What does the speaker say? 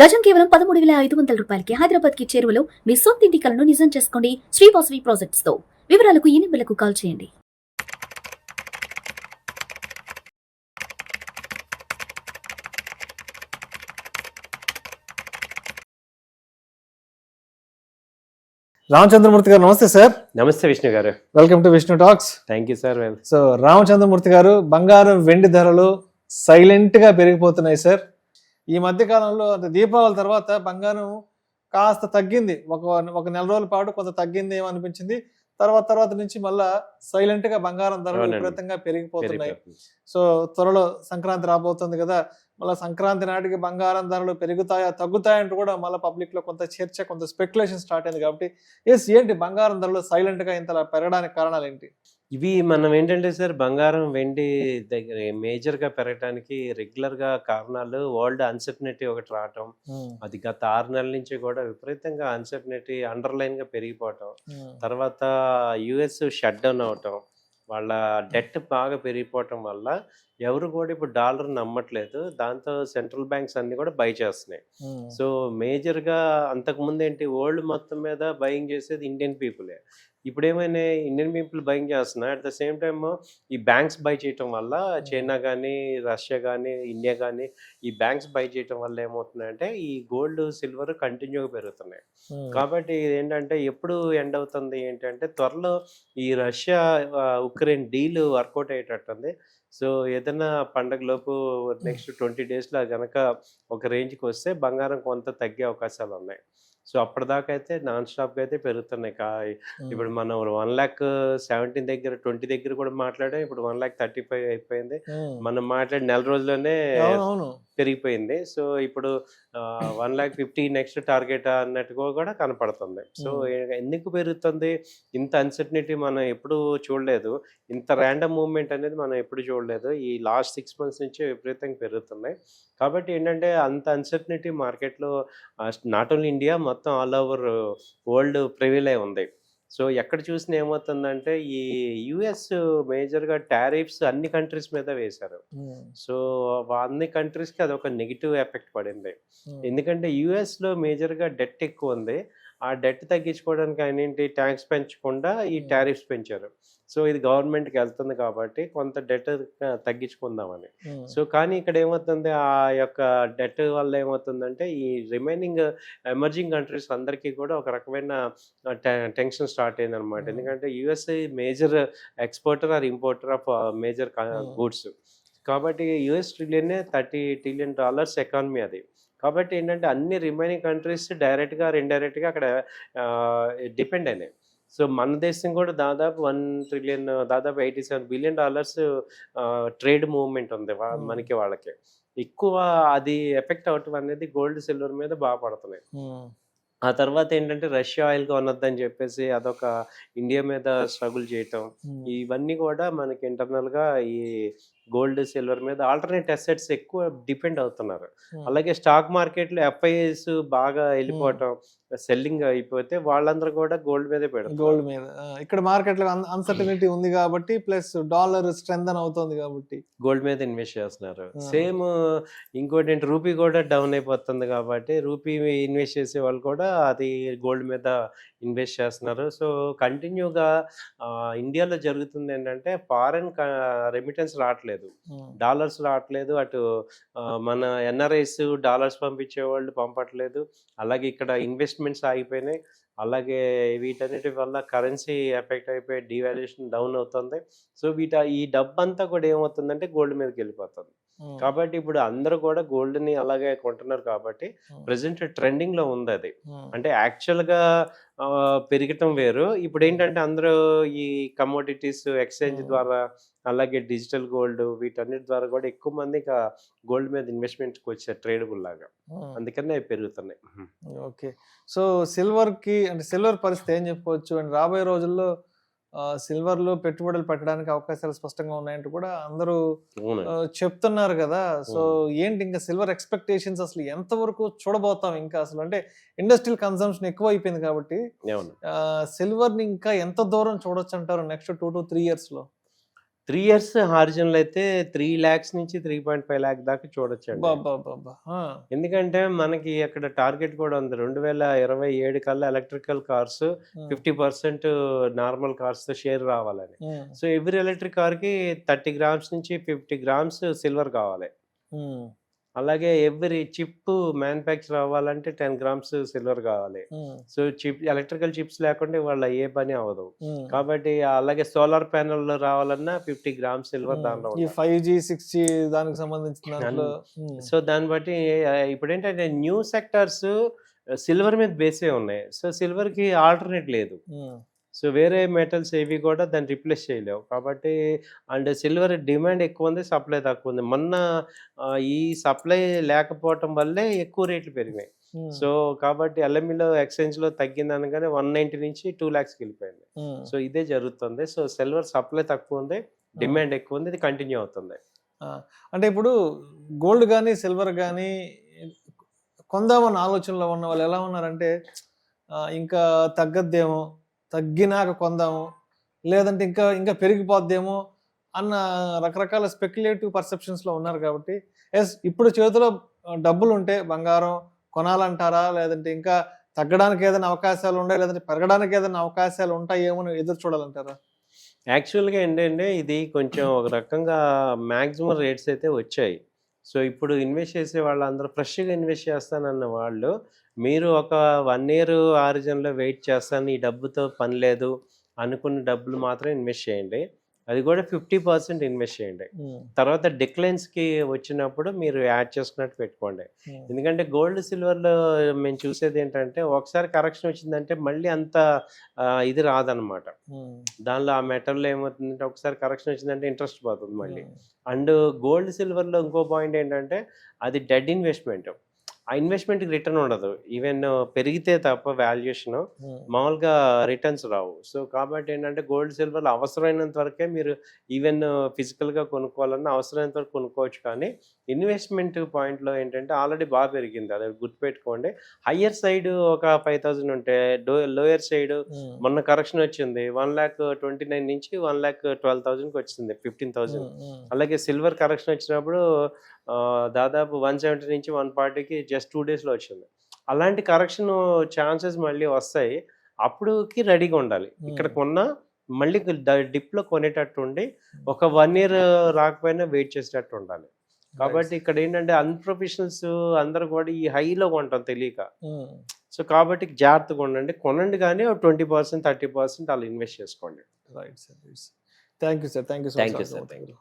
గజం కేవలం 13,500 రూపాయలకి హైదరాబాద్ కి చేరువలో మీ సొంత ఇంటి కలను నిజం చేసుకోండి శ్రీ వాసవి ప్రాజెక్ట్స్ తో. వివరాలకు ఈ నెంబర్లకు కాల్ చేయండి. రామచంద్రమూర్తి గారు నమస్తే సార్. నమస్తే విష్ణు గారు. Welcome to Vishnu talks. Thank you sir. So Ramachandramurthy గారు, బంగారం వెండి ధరలు సైలెంట్ గా పెరిగిపోతున్నాయి సార్. ఈ మధ్య కాలంలో అంటే దీపావళి తర్వాత బంగారం కాస్త తగ్గింది, ఒక నెల రోజుల పాటు కొంత తగ్గింది ఏమో అనిపించింది. తర్వాత నుంచి మళ్ళా సైలెంట్ గా బంగారం ధరలు విపరీతంగా పెరిగిపోతున్నాయి. సో త్వరలో సంక్రాంతి రాబోతుంది కదా, మళ్ళీ సంక్రాంతి నాటికి బంగారం ధరలు పెరుగుతాయా తగ్గుతాయంటూ కూడా మళ్ళీ పబ్లిక్ లో కొంత చర్చ, కొంత స్పెక్యులేషన్ స్టార్ట్ అయింది. కాబట్టి ఏంటి బంగారం ధరలు సైలెంట్ గా ఇంతలా పెరగడానికి కారణాలు ఏంటి? ఇవి మనం ఏంటంటే సార్, బంగారం వెండి దగ్గర మేజర్ గా పెరగడానికి రెగ్యులర్ గా కారణాలు వరల్డ్ అన్సర్టనిటీ ఒకటి రావటం, అది గత 6 నెలల నుంచి కూడా విపరీతంగా అన్సర్టనిటీ అండర్లైన్ గా పెరిగిపోవటం, తర్వాత యుఎస్ షట్ డౌన్ అవటం, వాళ్ళ డెట్ బాగా పెరిగిపోవటం వల్ల ఎవరు కూడా ఇప్పుడు డాలర్ నమ్మట్లేదు. దాంతో సెంట్రల్ బ్యాంక్స్ అన్ని కూడా బై చేస్తున్నాయి. సో మేజర్ గా అంతకుముందు ఏంటి, వరల్డ్ మొత్తం మీద బయింగ్ చేసేది ఇండియన్ పీపులే. ఇప్పుడు ఏమైనా ఇండియన్ పీపుల్ బయింగ్ చేస్తున్నా, అట్ ద సేమ్ టైమ్ ఈ బ్యాంక్స్ బై చేయటం వల్ల చైనా కానీ, రష్యా కానీ, ఇండియా కానీ ఈ బ్యాంక్స్ బై చేయటం వల్ల ఏమవుతుందంటే ఈ గోల్డ్ సిల్వర్ కంటిన్యూగా పెరుగుతున్నాయి. కాబట్టి ఏంటంటే ఎప్పుడు ఎండ్ అవుతుంది ఏంటంటే, త్వరలో ఈ రష్యా ఉక్రెయిన్ డీల్ వర్కౌట్ అయ్యేటట్టుంది. సో ఏదైనా పండగలోపు నెక్స్ట్ 20 డేస్లో కనుక ఒక రేంజ్కి వస్తే బంగారం కొంత తగ్గే అవకాశాలు ఉన్నాయి. సో అప్పటిదాకా అయితే నాన్ స్టాప్గా అయితే పెరుగుతున్నాయి. ఇప్పుడు మనం 1,17,000 దగ్గర 20 దగ్గర కూడా మాట్లాడాం. ఇప్పుడు 1,35,000 అయిపోయింది. మనం మాట్లాడి నెల రోజుల్లోనే పెరిగిపోయింది. సో ఇప్పుడు 1,50,000 నెక్స్ట్ టార్గెట్ అన్నట్టుగా కూడా కనపడుతుంది. సో ఎందుకు పెరుగుతుంది? ఇంత అన్సర్టనిటీ మనం ఎప్పుడు చూడలేదు, ఇంత ర్యాండమ్ మూవ్మెంట్ అనేది మనం ఎప్పుడు చూడలేదు. ఈ లాస్ట్ 6 months నుంచి విపరీతంగా పెరుగుతున్నాయి. కాబట్టి ఏంటంటే అంత అన్సర్టనిటీ మార్కెట్లో నాట్ ఓన్లీ ఇండియా, మొత్తం ఆల్ ఓవర్ వరల్డ్ ప్రివైల్ అయి ఉంది. సో ఎక్కడ చూసినా ఏమవుతుందంటే, ఈ యుఎస్ మేజర్గా టారిఫ్స్ అన్ని కంట్రీస్ మీద వేశారు. సో అన్ని కంట్రీస్కి అదొక నెగిటివ్ ఎఫెక్ట్ పడింది. ఎందుకంటే యుఎస్లో మేజర్గా డెట్ ఎక్కువ ఉంది. ఆ డెట్ తగ్గించుకోవడానికి ఆయన ఏంటి, ట్యాక్స్ పెంచకుండా ఈ టారిఫ్స్ పెంచారు. సో ఇది గవర్నమెంట్కి వెళ్తుంది కాబట్టి కొంత డెట్ తగ్గించుకుందామని. సో కానీ ఇక్కడ ఏమవుతుంది, ఆ యొక్క డెట్ వల్ల ఏమవుతుందంటే ఈ రిమైనింగ్ ఎమర్జింగ్ కంట్రీస్ అందరికీ కూడా ఒక రకమైన టెన్షన్ స్టార్ట్ అయింది అనమాట. ఎందుకంటే USA major exporter or importer of major goods. కాబట్టి యుఎస్ ట్రిలియన్ $30 trillion ఎకానమీ అది. కాబట్టి ఏంటంటే అన్ని రిమైనింగ్ కంట్రీస్ డైరెక్ట్గా ఆర్ ఇండైరెక్ట్గా అక్కడ డిపెండ్ అయినాయి. సో మన దేశం కూడా దాదాపు $1 trillion, దాదాపు $87 billion ట్రేడ్ మూవ్మెంట్ ఉంది మనకి వాళ్ళకి. ఎక్కువ అది ఎఫెక్ట్ అవటం అనేది గోల్డ్ సిల్వర్ మీద బాగా పడుతున్నాయి. ఆ తర్వాత ఏంటంటే రష్యా ఆయిల్ కొనొద్దని చెప్పేసి అదొక ఇండియా మీద స్ట్రగుల్ చేయటం, ఇవన్నీ కూడా మనకి ఇంటర్నల్గా ఈ గోల్డ్ సిల్వర్ మీద ఆల్టర్నేట్ అసెట్స్ ఎక్కువ డిపెండ్ అవుతున్నారు. అలాగే స్టాక్ మార్కెట్లో ఎఫ్ఐఎస్ బాగా వెళ్ళిపోవటం, సెల్లింగ్ అయిపోతే వాళ్ళందరూ కూడా గోల్డ్ మీదే పెడతారు. గోల్డ్ మీద ఇక్కడ మార్కెట్లో అన్సర్టనిటీ ఉంది కాబట్టి, ప్లస్ డాలర్ స్ట్రెంథన్ అవుతుంది కాబట్టి గోల్డ్ మీద ఇన్వెస్ట్ చేస్తున్నారు. సేమ్ ఇంకోటి ఏంటి, రూపీ కూడా డౌన్ అయిపోతుంది కాబట్టి రూపీ ఇన్వెస్ట్ చేసే వాళ్ళు కూడా అది గోల్డ్ మీద ఇన్వెస్ట్ చేస్తున్నారు. సో కంటిన్యూగా ఇండియాలో జరుగుతుంది ఏంటంటే, ఫారెన్ రెమిటెన్స్ రావట్లేదు, డాలర్స్ రావట్లేదు. అటు మన ఎన్ఆర్ఐస్ డాలర్స్ పంపించే వాళ్ళు పంపట్లేదు. అలాగే ఇక్కడ ఇన్వెస్ట్మెంట్స్ ఆగిపోయినాయి. అలాగే వీటన్నిటి వల్ల కరెన్సీ ఎఫెక్ట్ అయిపోయి డివాల్యుయేషన్ డౌన్ అవుతుంది. సో ఈ డబ్బు అంతా కూడా ఏమవుతుందంటే గోల్డ్ మీదకి వెళ్ళిపోతుంది. కాబట్టి ఇప్పుడు అందరూ కూడా గోల్డ్ని అలాగే కొంటున్నారు. కాబట్టి ప్రెసెంట్ ట్రెండింగ్లో ఉంది అది. అంటే యాక్చువల్గా పెరగటం వేరు. ఇప్పుడు ఏంటంటే అందరూ ఈ కమోడిటీస్ ఎక్స్చేంజ్ ద్వారా, అలాగే డిజిటల్ గోల్డ్, వీటన్నిటి ద్వారా కూడా ఎక్కువ మంది ఇక గోల్డ్ మీద ఇన్వెస్ట్మెంట్కి వచ్చారు ట్రేడబుల్ లాగా. అందుకనే అవి పెరుగుతున్నాయి. ఓకే. సో సిల్వర్ పరిస్థితి ఏం చెప్పుకోవచ్చు? అండ్ రాబోయే రోజుల్లో సిల్వర్లో పెట్టుబడులు పెట్టడానికి అవకాశాలు స్పష్టంగా ఉన్నాయంటూ కూడా అందరూ చెప్తున్నారు కదా. సో ఏంటి ఇంకా సిల్వర్ ఎక్స్పెక్టేషన్స్ అసలు ఎంతవరకు చూడబోతాం? ఇంకా అసలు అంటే ఇండస్ట్రియల్ కన్సంప్షన్ ఎక్కువ అయిపోయింది కాబట్టి సిల్వర్ని ఇంకా ఎంత దూరం చూడొచ్చు అంటారు నెక్స్ట్ 2 to 3 years లో? 3 ఇయర్స్ హారిజన్లో అయితే 3 lakhs నుంచి 3.5 lakh దాకా చూడొచ్చండి. అబ్బబ్బబ్బబ్బా! ఆ! ఎందుకంటే మనకి అక్కడ టార్గెట్ కూడా ఉంది. 2027 కల్లా ఎలక్ట్రికల్ కార్స్ హ్మ్. 50% నార్మల్ కార్స్‌తో షేర్ రావాలని. హ్మ్. సో, ఎవ్రీ ఎలక్ట్రిక్ కార్‌కి 30 గ్రామ్స్ నుంచి 50 గ్రామ్స్ సిల్వర్ కావాలి. హ్మ్. అలాగే ఎవ్రీ చిప్ మ్యానుఫ్యాక్చర్ అవ్వాలంటే 10 గ్రామ్స్ సిల్వర్ కావాలి. హ్మ్. సో, ఎలక్ట్రికల్ చిప్స్ లేకుండా ఇవాళ ఏ పని అవ్వదు. హ్మ్. కాబట్టి అలాగే సోలార్ ప్యానెల్ రావాలన్నా 50 గ్రామ్స్ సిల్వర్ దాంట్లో ఈ ఉండాలి. 5G, 6G దానికి సంబంధించిన దాంట్లో సో, దాన్ని బట్టి ఇప్పుడేంటంటే న్యూ సెక్టార్స్ సిల్వర్ మీద బేసే ఉన్నాయి. సో, సిల్వర్‌కి ఆల్టర్‌నేట్ లేదు. సో, వేరే మెటల్స్ ఏవి కూడా దాన్ని రిప్లేస్ చేయలేవు. కాబట్టి అండ్ సిల్వర్ డిమాండ్ ఎక్కువుంది. సప్లై తక్కువుంది. మొన్న ఈ సప్లై లేకపోవటం వల్లే ఎక్కువ రేట్లు పెరిగినాయి. సో, కాబట్టి ఎల్ఎంఈలో ఎక్స్‌చేంజ్‌లో తగ్గిందనగానే 190 నుంచి 2 lakhsకి వెళ్ళిపోయింది. సో, ఇదే జరుగుతుంది. సో, సిల్వర్ సప్లై తక్కువుంది. డిమాండ్ ఎక్కువుంది. ఇది కంటిన్యూ అవుతుంది. అంటే ఇప్పుడు గోల్డ్ గానీ, సిల్వర్ గానీ కొందామన్న ఆలోచనలో ఉన్న వాళ్ళు ఎలా ఉన్నారంటే ఇంకా తగ్గద్దేమో, తగ్గినాక కొందాము, లేదంటే ఇంకా ఇంకా పెరిగిపోద్దేమో అన్న రకరకాల స్పెక్యులేటివ్ పర్సెప్షన్స్లో ఉన్నారు. కాబట్టి ఇప్పుడు చేతిలో డబ్బులు ఉంటే బంగారం కొనాలంటారా, లేదంటే ఇంకా తగ్గడానికి ఏదైనా అవకాశాలు ఉన్నాయి, లేదంటే పెరగడానికి ఏదైనా అవకాశాలు ఉంటాయేమో అని ఎదురు చూడాలంటారా? యాక్చువల్‌గా ఏంటంటే ఇది కొంచెం ఒక రకంగా మాక్సిమం రేట్స్ అయితే వచ్చాయి. సో, ఇప్పుడు ఇన్వెస్ట్ చేసే వాళ్ళందరూ ఫ్రెష్‌గా ఇన్వెస్ట్ చేస్తానన్న వాళ్ళు, మీరు ఒక 1 ఇయర్ ఆరిజిన్‌లో వెయిట్ చేస్తాను, ఈ డబ్బుతో పని లేదు అనుకున్న డబ్బులు మాత్రం ఇన్వెస్ట్ చేయండి. అది కూడా 50% ఇన్వెస్ట్ చేయండి. తర్వాత డిక్లైన్స్‌కి వచ్చినప్పుడు మీరు యాడ్ చేసుకున్నట్టు పెట్టుకోండి. ఎందుకంటే గోల్డ్, సిల్వర్‌లో మేము చూసేది ఏంటంటే ఒకసారి కరెక్షన్ వచ్చిందంటే మళ్ళీ అంత ఇది రాదనమాట. దానిలో ఆ మెటల్‌లో ఏమవుతుందంటే ఒకసారి కరెక్షన్ వచ్చిందంటే ఇంట్రెస్ట్ పోతుంది మళ్ళీ. అండ్ గోల్డ్, సిల్వర్‌లో ఇంకో పాయింట్ ఏంటంటే అది డెడ్ ఇన్వెస్ట్‌మెంట్. ఆ ఇన్వెస్ట్‌మెంట్‌కి రిటర్న్ ఉండదు. ఈవెన్ పెరిగితే తప్ప వాల్యుయేషను మామూలుగా రిటర్న్స్ రావు. సో, కాబట్టి ఏంటంటే గోల్డ్, సిల్వర్‌లో అవసరమైనంత వరకే మీరు ఈవెన్ ఫిజికల్‌గా కొనుక్కోవాలన్నా అవసరమైనంత వరకు కొనుక్కోవచ్చు. కానీ ఇన్వెస్ట్‌మెంట్ పాయింట్‌లో ఏంటంటే ఆల్రెడీ బాగా పెరిగింది. అది గుర్తుపెట్టుకోండి. హయ్యర్ సైడ్ ఒక 5,000 ఉంటే లోయర్ సైడ్ మొన్న కరెక్షన్ వచ్చింది. 1,29,000 నుంచి 1,12,000కి వచ్చింది. 15,000. అలాగే సిల్వర్ కరెక్షన్ వచ్చినప్పుడు దాదాపు 170 నుంచి 140కి జస్ట్ 2 డేస్‌లో వచ్చింది. అలాంటి కరెక్షన్ ఛాన్సెస్ మళ్ళీ వస్తాయి. అప్పుడుకి రెడీగా ఉండాలి. ఇక్కడ కొన్నా మళ్ళీ డిప్‌లో కొనేటట్టు ఉండి ఒక 1 ఇయర్ రాకపోయినా వెయిట్ చేసేటట్టు ఉండాలి. కాబట్టి ఇక్కడ ఏంటంటే అన్‌ప్రొఫెషనల్స్ అందరూ కూడా ఈ హైలో కొంటాం తెలియక. సో, కాబట్టి జాగ్రత్తగా ఉండండి. కొనండి కానీ 20%, 30% అలా ఇన్వెస్ట్ చేసుకోండి. Right sir. Thank you sir. Thank you so much. Thank you sir. Thank you.